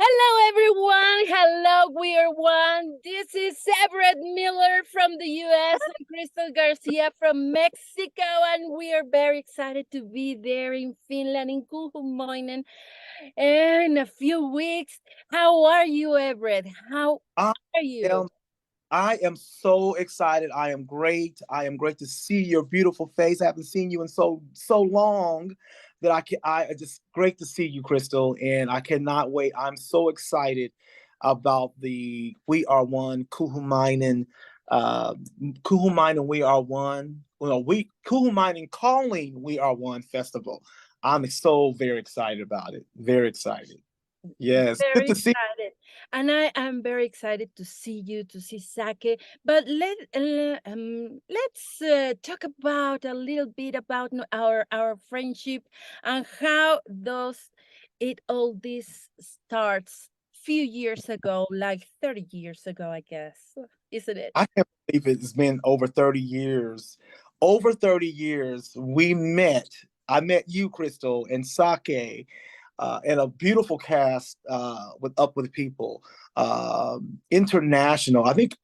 Hello, everyone. Hello, we are one. This is Everett Miller from the US and Crysthal Garcia from Mexico, and we are very excited to be there in Finland, in Kuhmoinen, in a few weeks. How are you, Everett? How I are you? am I am so excited. I am great. I am great to see your beautiful face. I haven't seen you in so long that I just great to see you, Crystal, and I cannot wait. I'm so excited about the We Are One Kuhmoinen uh Kuhmoinen We Are One. Well, we Kuhmoinen Calling We Are One festival. I'm so very excited about it. Very excited. Yes. Good Very to see. excited, and I am very excited to see you, to see Sake. But let's talk about a little bit about our friendship and how does it all this starts few years ago, like 30 years ago, I guess, isn't it? I can't believe it's been over 30 years. Over 30 years, we met. I met you, Crystal, and Sake, and a beautiful cast with Up With People. International. I think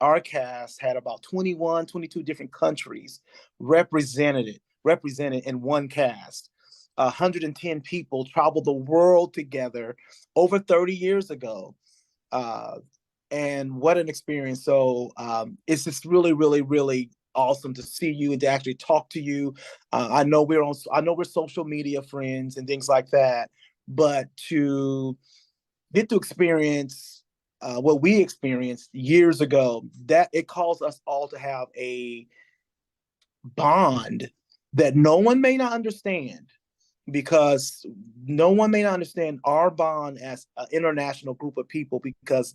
our cast had about 21, 22 different countries represented in one cast. 110 people traveled the world together over 30 years ago. Uh, and what an experience. So it's just really, really, really awesome to see you and to actually talk to you. I know we're social media friends and things like that, but to get to experience what we experienced years ago, that it calls us all to have a bond that no one may not understand, because no one may not understand our bond as an international group of people, because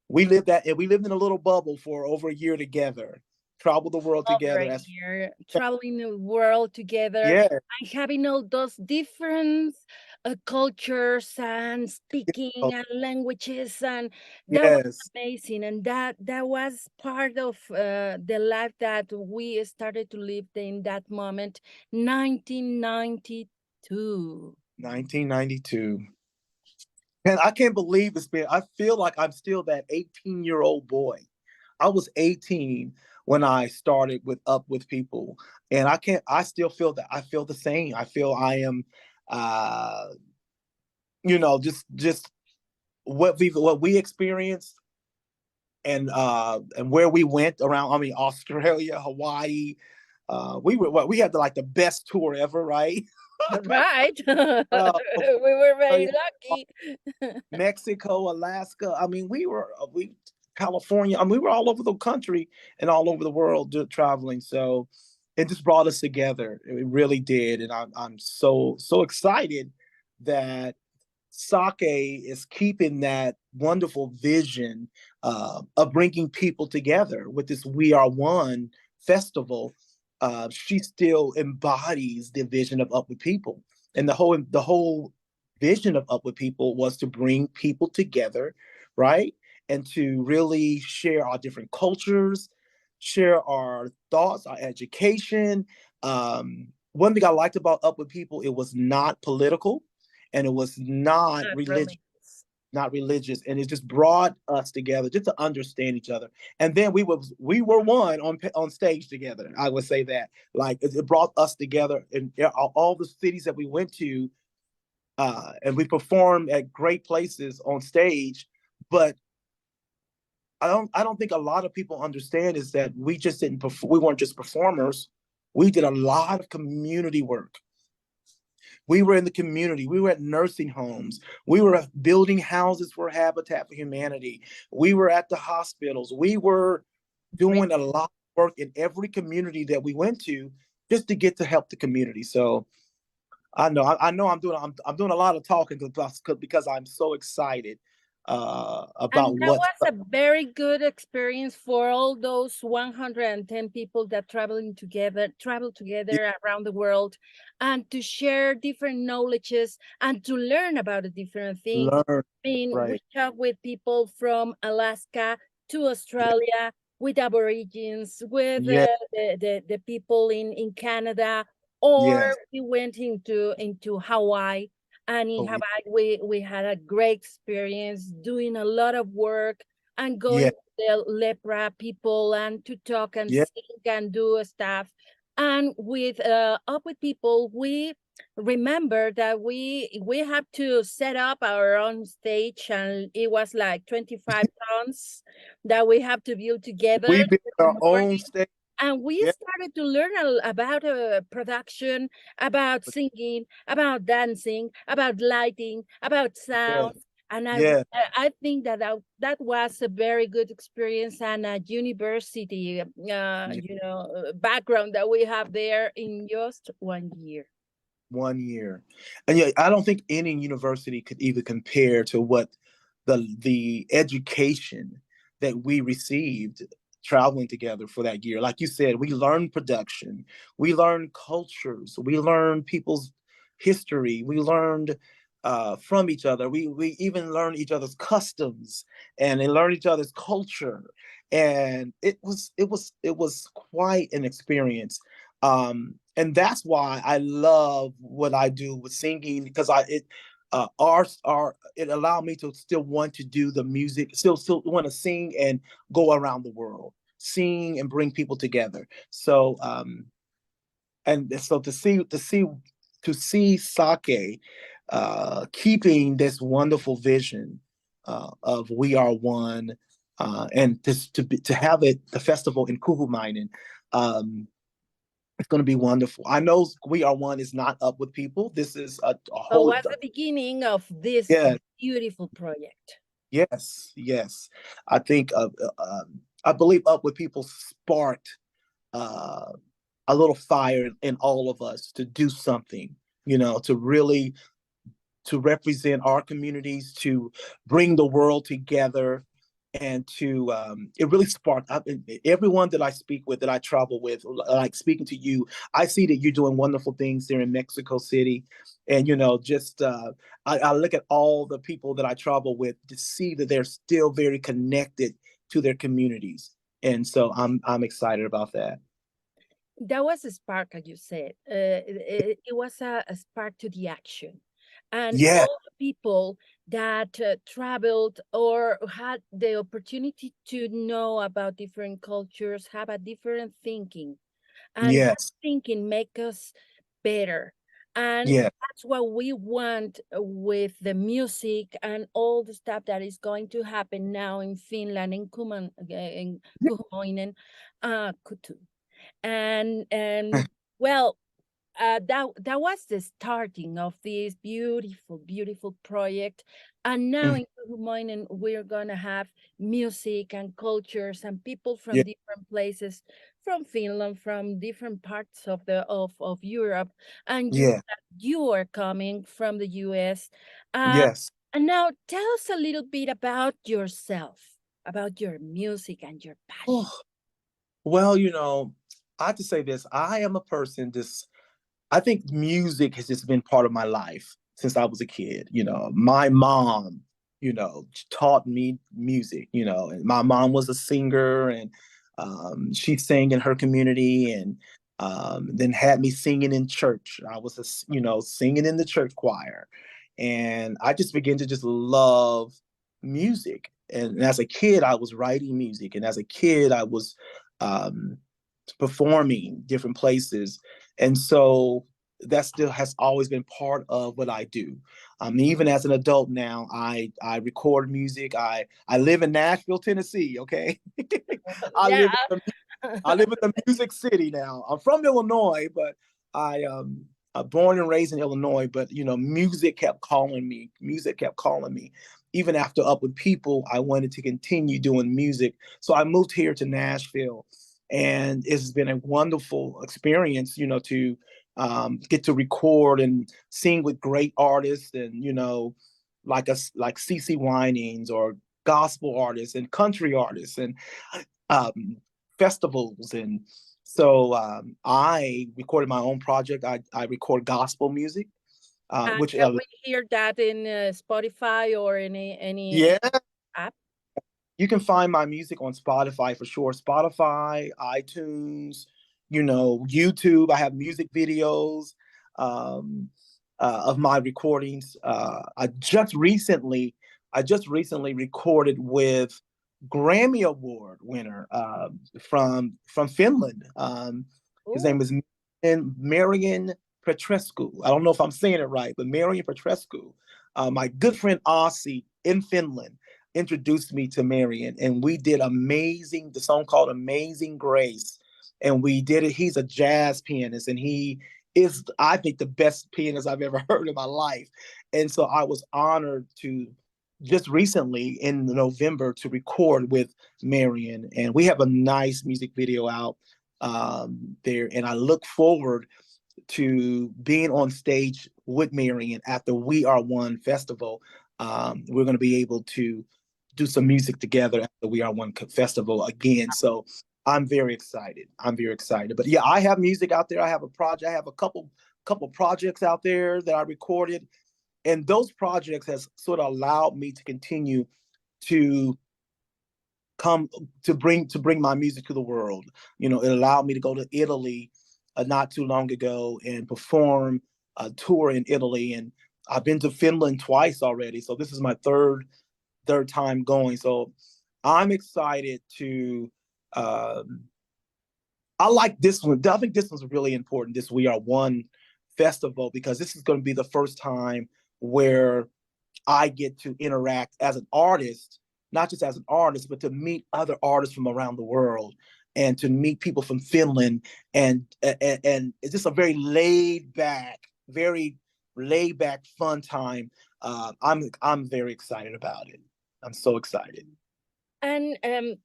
we lived in a little bubble for over a year together, traveled the world Over together a as year, traveling the world together yeah, and having all those different cultures and speaking oh, and languages, and that was yes. amazing. And that was part of the life that we started to live in that moment, 1992. 1992. And I can't believe it's been, I feel like I'm still that 18-year-old boy. I was 18 when I started with Up With People. And I still feel that I feel the same. I feel I am uh just what we experienced, and where we went around. I mean, Australia, Hawaii. We had the best tour ever, right? Right. We Uh, were very Australia, lucky. Mexico, Alaska. I mean, we California. I mean, we were all over the country and all over the world traveling. So it just brought us together. It really did, and I'm so excited that Sake is keeping that wonderful vision of bringing people together with this We Are One festival. She still embodies the vision of Up With People, and the whole vision of Up With People was to bring people together, right, and to really share our different cultures, share our thoughts, our education. One thing I liked about Up With People, it was not political, and it was not Not religious, really. and it just brought us together just to understand each other. And then we were one on stage together. I would say that, like, it brought us together in all the cities that we went to, and we performed at great places on stage. But I don't think a lot of people understand is that we weren't just performers. We did a lot of community work. We were in the community. We were at nursing homes. We were building houses for Habitat for Humanity. We were at the hospitals. We were doing a lot of work in every community that we went to, just to get to help the community. So I know I'm doing a lot of talking because I'm so excited And about that what. was a very good experience for all those 110 people that travel together around the world, and to share different knowledges and to learn about the different things. Learn. I mean, we Right. talk with people from Alaska to Australia, with Aborigines, with Yeah. the people in Canada, or Yes. we went into Hawaii, And in Oh, yeah. Hawaii, we had a great experience doing a lot of work and Yeah. going to the lepra people and to talk and Yeah. sing and do stuff. And with Up With People, we remember that we have to set up our own stage, and it was like 25 tons that we have to build together We built every our own morning. stage. And we Yeah. started to learn about production, about singing, about dancing, about lighting, about Yeah. sound. And Yeah. I think that was a very good experience and a university, Yeah. background that we have there in just 1 year. 1 year. And yeah, I don't think any university could even compare to what the education that we received traveling together for that year. Like you said, we learned production, we learned cultures, we learned people's history, we learned from each other. We even learned each other's customs and they learned each other's culture. And it was quite an experience. And that's why I love what I do with singing, because it allowed me to still want to do the music, still want to sing and go around the world, sing and bring people together. So and so to see Sake keeping this wonderful vision of We Are One, and to have it the festival in Kuhmoinen. It's going to be wonderful. I know We Are One is not Up With People. This is a So whole. was the beginning of this Yeah. beautiful project. Yes. Yes. I think. I believe Up With People sparked uh, a little fire in all of us to do something. To really to represent our communities, to bring the world together, and to it really sparked everyone that I speak with, that I travel with, like speaking to you. I see that you're doing wonderful things there in Mexico City, and just I look at all the people that I travel with to see that they're still very connected to their communities, and so I'm excited about that. That was a spark, as you said. It was a spark to the action. And Yeah. all the people that traveled or had the opportunity to know about different cultures have a different thinking. And that Yes. thinking make us better. And Yeah. that's what we want with the music and all the stuff that is going to happen now in Finland, in Kuhmoinen, Kutu. And well, that was the starting of this beautiful project. And now Mhm. in Kuhmoinen, we're gonna have music and cultures and people from Yeah. different places, from Finland, from different parts of Europe, and Yeah. you are coming from the US. Uh, Yes. and now tell us a little bit about yourself, about your music and your passion. Oh, well, I have to say this. I am a person this I think music has just been part of my life since I was a kid. My mom, taught me music, and my mom was a singer, and she sang in her community, and then had me singing in church. I was, singing in the church choir. And I just began to just love music. And as a kid, I was writing music. And as a kid, I was um, performing different places. And so that still has always been part of what I do. Even as an adult now, I record music. I live in Nashville, Tennessee. Okay, I Yeah. live in the, I live in the music city now. I'm from Illinois, but I'm born and raised in Illinois. But music kept calling me. Music kept calling me. Even after Up With People, I wanted to continue doing music. So I moved here to Nashville, and it's been a wonderful experience, to get to record and sing with great artists, and like CC Winings, or gospel artists and country artists, and um, festivals. And so I recorded my own project. I record gospel music, And which can we hear that in Spotify or any yeah, app? you can find my music on Spotify for sure. Spotify, iTunes, YouTube. I have music videos. Um, of my recordings. I just recently recorded with Grammy Award winner from Finland. His name is Marian Petrescu. I don't know if I'm saying it right, but Marian Petrescu. My good friend Aussie in Finland introduced me to Marian, and we did the song called Amazing Grace. And we did it. He's a jazz pianist, and he is, I think, the best pianist I've ever heard in my life. And so I was honored to just recently in November to record with Marian, and we have a nice music video out there. And I look forward to being on stage with Marian at the We Are One festival. We're going to be able to do some music together at the We Are One festival again. So I'm very excited. But yeah, I have music out there. I have a project. I have a couple projects out there that I recorded, and those projects has sort of allowed me to continue to bring my music to the world. It allowed me to go to Italy not too long ago and perform a tour in Italy, and I've been to Finland twice already. So this is my third time going. So I'm excited to. I like this one. I think this one's really important. This We Are One festival, because this is going to be the first time where I get to interact as an artist, not just as an artist, but to meet other artists from around the world and to meet people from Finland. And it's just a very laid back, fun time. I'm very excited about it. I'm so excited. And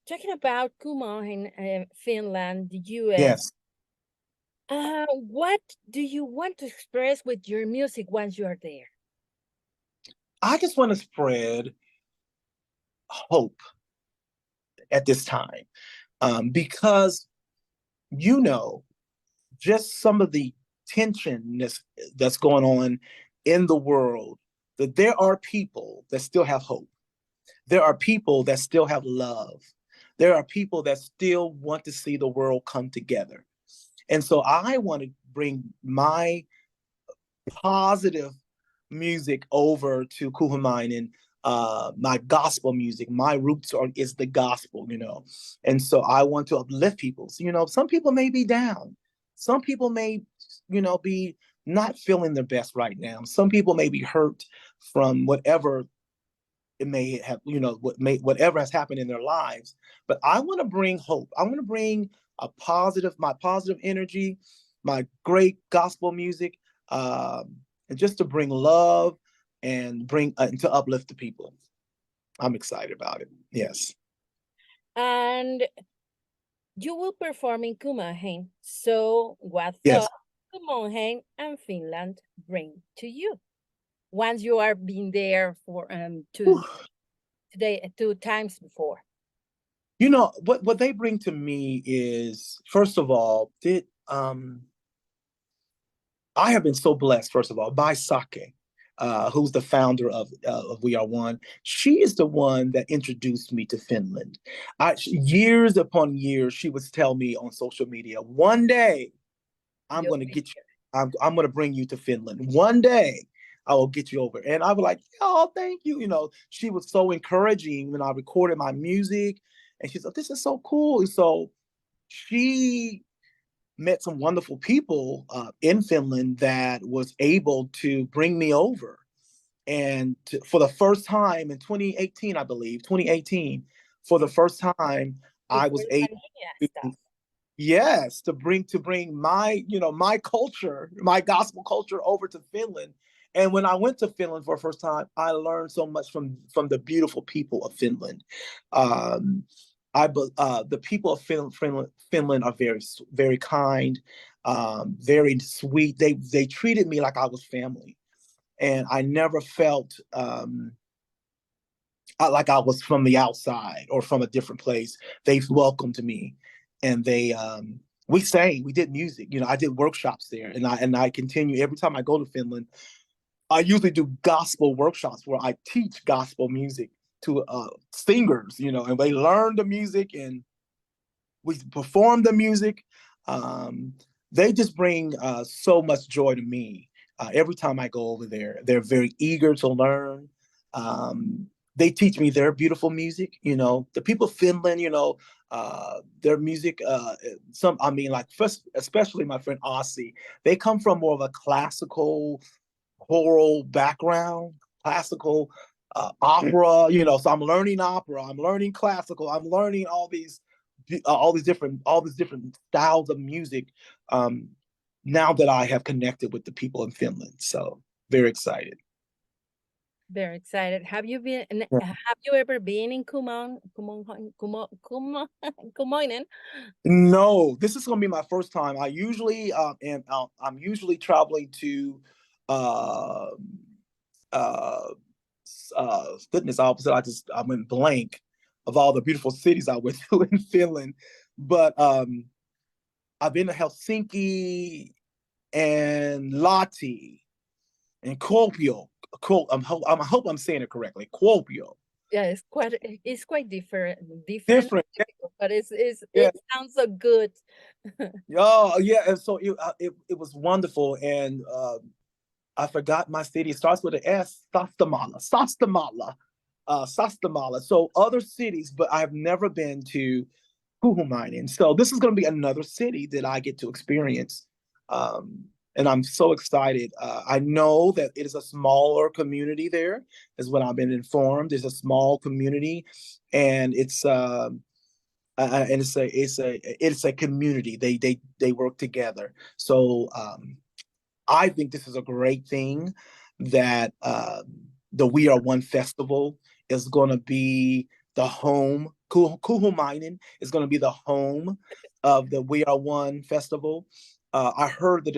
talking about Kuhmoinen, Finland, the US. Yes. What do you want to express with your music once you are there? I just want to spread hope at this time, because just some of the tension that's going on in the world, that there are people that still have hope. There are people that still have love. There are people that still want to see the world come together. And so I want to bring my positive music over to Kuhmoinen, my gospel music. My roots is the gospel, and so I want to uplift people. So, some people may be down. Some people may, be not feeling their best right now. Some people may be hurt from whatever it may have, whatever has happened in their lives. But I want to bring hope. I want to bring my positive energy, my great gospel music, and just to bring love and to uplift the people. I'm excited about it. Yes. And you will perform in Kuhmoinen. So what Yes. Kuhmoinen and Finland bring to you once you are being there for two times before? What they bring to me is, first of all, I have been so blessed, first of all, by Sake, who's the founder of We Are One. She is the one that introduced me to Finland. Years upon years, she would tell me on social media, one day I'm going to get you. I'm going to bring you to Finland. One day I will get you over. And I was like, oh, thank you. She was so encouraging when I recorded my music. And she said, this is so cool. And so she met some wonderful people in Finland that was able to bring me over. And for the first time in 2018, I believe, for the first time, I was able to bring my, my culture, my gospel culture over to Finland. And when I went to Finland for the first time, I learned so much from the beautiful people of Finland. The people of Finland are very, very kind, very sweet. They treated me like I was family, and I never felt like I was from the outside or from a different place. They welcomed me, and we sang, we did music. I did workshops there, and I continue every time I go to Finland. I usually do gospel workshops where I teach gospel music to singers, and they learn the music and we perform the music. They just bring so much joy to me. Every time I go over there, they're very eager to learn. They teach me their beautiful music. The people of Finland, their music. Like first, especially my friend Aussie, they come from more of a classical choral background, classical opera. So I'm learning opera, I'm learning classical, I'm learning all these different styles of music. Now that I have connected with the people in Finland, so very excited. Very excited. Have you ever been in Kuhmoinen? No, this is going to be my first time. I usually I'm usually traveling to uh uh goodness, I'm in blank of all the beautiful cities I went to in Finland. But I've been to Helsinki and Lahti and Kuopio. I hope I'm saying it correctly. Kuopio. Yeah, it's quite different, Different. but Yeah. it sounds so good. Oh yeah, and so it was wonderful, and I forgot my city. It starts with an S. Sastamala. So other cities, but I've never been to Kuhmoinen. So this is going to be another city that I get to experience. And I'm so excited. I know that it is a smaller community there, is what I've been informed. It's a small community, and it's a community. They work together. So I think this is a great thing that the We Are One festival is going to be the home. Kuhmoinen is going to be the home of the We Are One festival. I heard that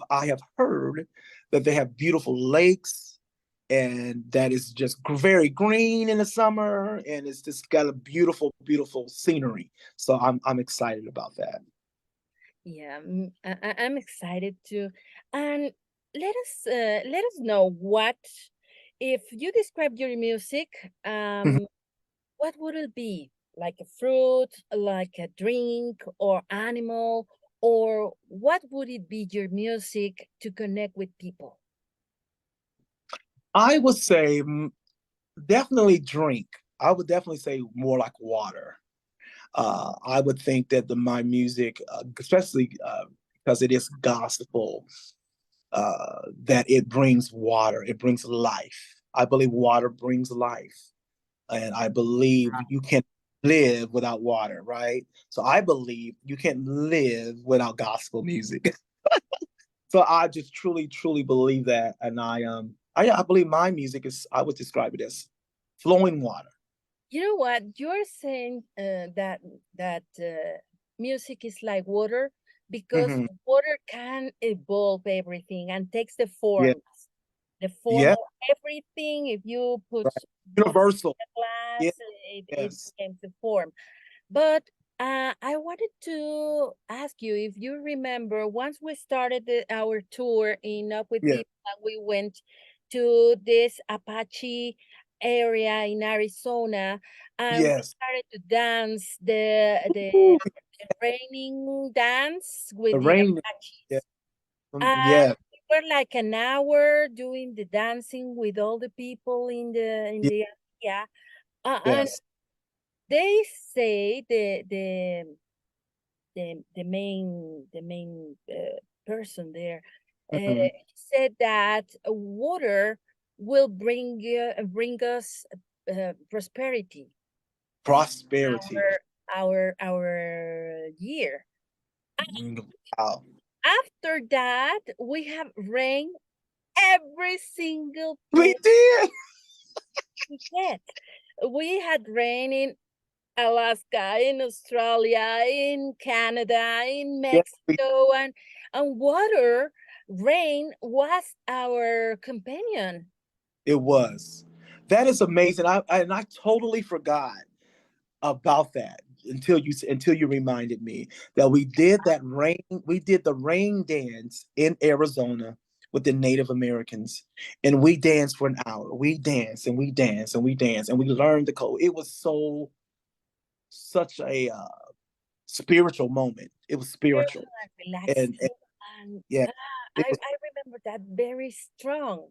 I have heard that they have beautiful lakes, and that is just very green in the summer, and it's just got a beautiful scenery. So I'm excited about that. Yeah, I'm excited too. And let us know what, if you describe your music, Mhm. what would it be? Like a fruit, like a drink, or animal, or what would it be your music to connect with people? I would say definitely drink. I would definitely say more like water. I would think that my music, especially because it is gospel, that it brings water, it brings life. I believe water brings life, and I believe you can't live without water, right? So I believe you can't live without gospel music. So I just truly believe that, and I believe my music is, I would describe it as flowing water. You know what? You're saying that music is like water because Hmm. water can evolve everything and takes the Yeah, form yeah, of everything. If you put right. water Universal. in a Yeah, glass, it yes, becomes the form. But I wanted to ask you if you remember once we started our tour in Up with yeah, People, and we went to this Apache area in Arizona, and we yes. started to dance Ooh, the raining dance with the the rain. Yeah, Apaches. And yeah, we were like an hour doing the dancing with all the people in yeah, the area. And yes. they say the main person there Mhm. said that water will bring us prosperity Prosperity. our year. Wow. After that, we have rain every single We place did. we get. We had rain in Alaska, in Australia, in Canada, in Yeah, Mexico, and water, rain was our companion. it was. That is amazing. I totally forgot about that until you reminded me that we did the rain dance in Arizona with the Native Americans, and we danced for an hour. We danced and we danced and we danced and we learned the code. It was such a spiritual moment. It was Very spiritual, and relaxing. And yeah, it was. I remember but very strong.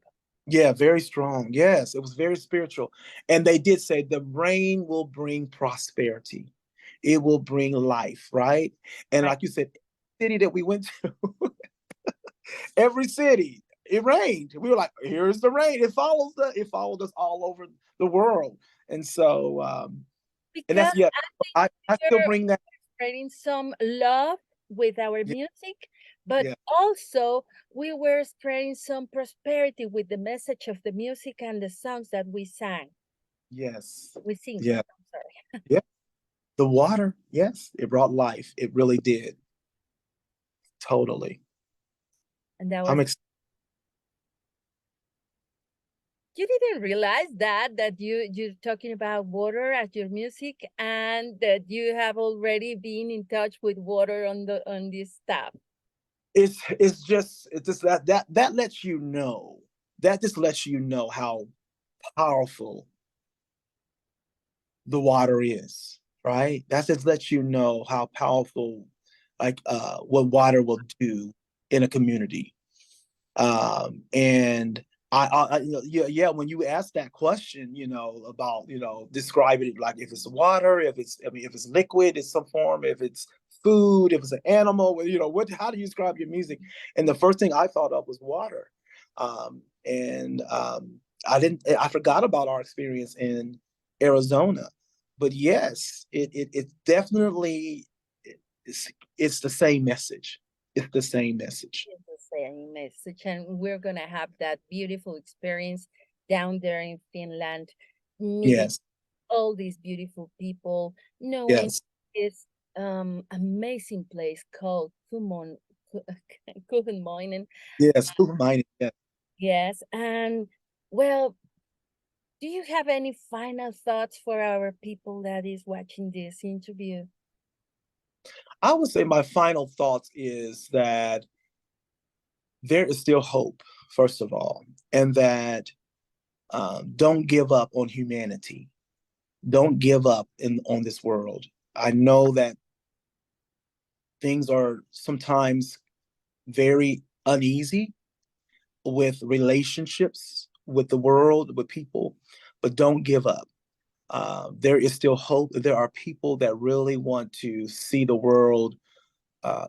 Yeah, very strong. Yes, it was very spiritual. And they did say the rain will bring prosperity. It will bring life, right? And Right. like you said, city that we went to, every city, it rained. We were like, here's the rain. It followed us all over the world. And so and Because that's yeah, I think I still we're bring that. spreading some love with our Yeah, music, but yeah, also we were spreading some prosperity with the message of the music and the songs that we sang. yes. We sing. Yeah, I'm sorry. yeah. The water, yes, it brought life. It really did. Totally. And that I'm was, excited. you didn't realize that you're talking about water as your music and that you have already been in touch with water on this stuff. It's just that lets you know. That just lets you know how powerful the water is, right? That just lets you know how powerful, like what water will do in a community. And yeah, when you ask that question, about, describing it, like if it's water, if it's liquid, it's some form, if it's food, if it's an animal, how do you describe your music? And the first thing I thought of was water. And I forgot about our experience in Arizona, but yes, it definitely, it's the same message. It's the same message. It's the same message, and we're gonna have that beautiful experience down there in Finland, meeting Yes, all these beautiful people, knowing yes. this amazing place called Kuhmoinen. Yes, Kuhmoinen. Yes. Yes, and well, do you have any final thoughts for our people that is watching this interview? I would say my final thoughts is that there is still hope, first of all, and that don't give up on humanity. Don't give up on this world. I know that things are sometimes very uneasy with relationships with the world, with people, but don't give up. There is still hope. There are people that really want to see the world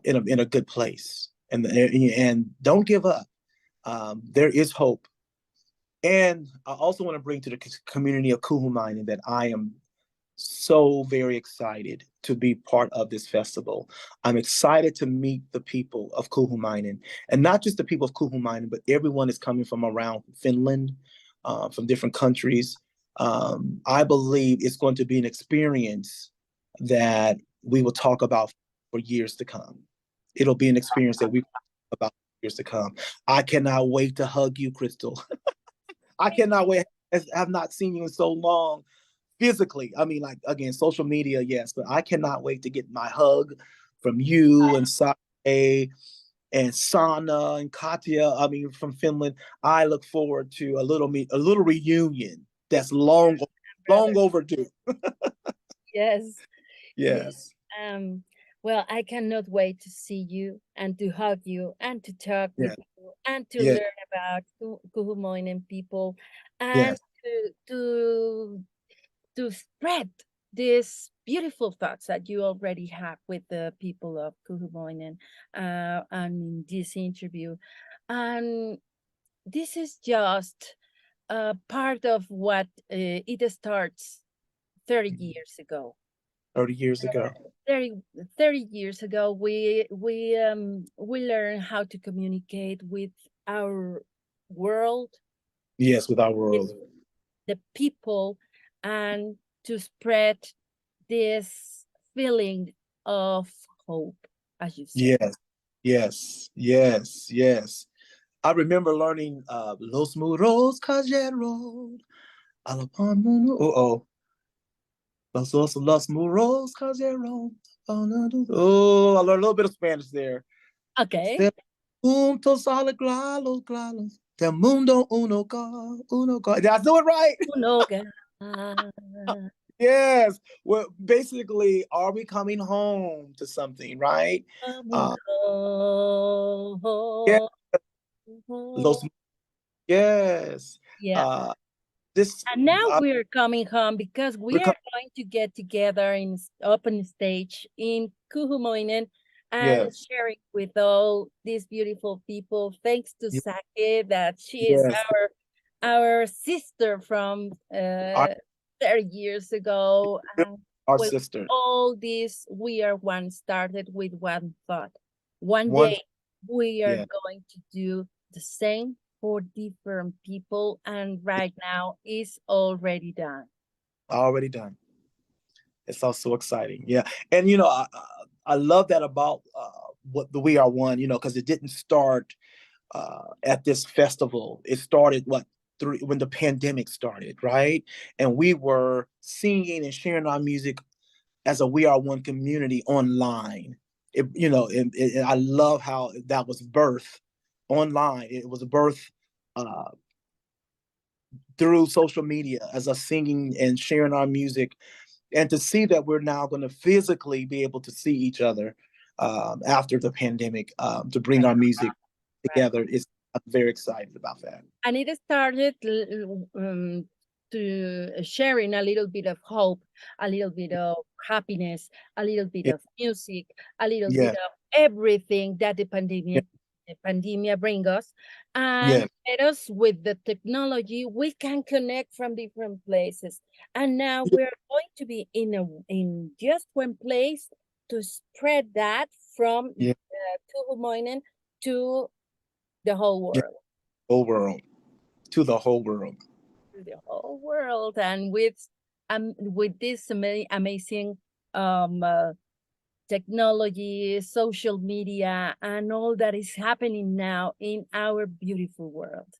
in a good place, and don't give up. There is hope, and I also want to bring to the community of Kuhmoinen that I am so very excited to be part of this festival. I'm excited to meet the people of Kuhmoinen, and not just the people of Kuhmoinen, but everyone is coming from around Finland, from different countries. I believe it's going to be an experience that we will talk about for years to come. It'll be an experience that we about years to come. I cannot wait to hug you, Crysthal. I cannot wait. I've not seen you in so long physically. I mean, like, again, social media, yes, but I cannot wait to get my hug from you and Sake and Sana and Katya. I mean, from Finland. I look forward to a little reunion that's long Brother. overdue. Yes. Yes. Yes, Um, well, I cannot wait to see you and to hug you and to talk with yeah, you and to yeah, learn about Kuhmoinen people and yes, to spread these beautiful thoughts that you already have with the people of Kuhmoinen and in this interview. And this is just part of what it starts 30 years ago. 30 years ago. 30, 30 years ago, we learned how to communicate with our world, Yes, with our with world. the people, and to spread this feeling of hope, as you said. Yes, yes, yes, yes. I remember learning Los Muros Cayeron Alapon Muno. Oh, Los Muros Cayeron. Oh, I learned a little bit of Spanish there. Okay. Juntos alegralos, claros. Del mundo uno ca. Did I do it right? Unoga. Yes. Well, basically, are we coming home to something, right? Uh, Mundo. yeah, Los, yes. Yeah. This And now we're coming home because we we're are going to get together in open stage in Kuhmoinen and yes, sharing with all these beautiful people. Thanks to Sake, that she is yes. our sister from Our, 30 years ago. And our well, sister. all this, we are one started with one thought. One One, day we are yeah, going to do the same for different people, and right now is already done. already done. It's also exciting. Yeah. And, I love that about what the We Are One, because it didn't start at this festival. It started when the pandemic started, right? And we were singing and sharing our music as a We Are One community online. I love how that was birth online. It was a birth uh, through social media as us singing and sharing our music, and to see that we're now going to physically be able to see each other after the pandemic, to bring our music Right. together is I'm very excited about that. And it started to sharing a little bit of hope, a little bit of happiness, a little bit Yeah, of music, a little bit yeah, of everything that the yeah, pandemic bring us. And yeah, let us with the technology, we can connect from different places. And now yeah, we're going to be in just one place to spread that from yeah, Kuhmoinen to the whole yeah. world. Whole world, to the whole world. To the whole world, and with this amazing technology, social media, and all that is happening now in our beautiful world.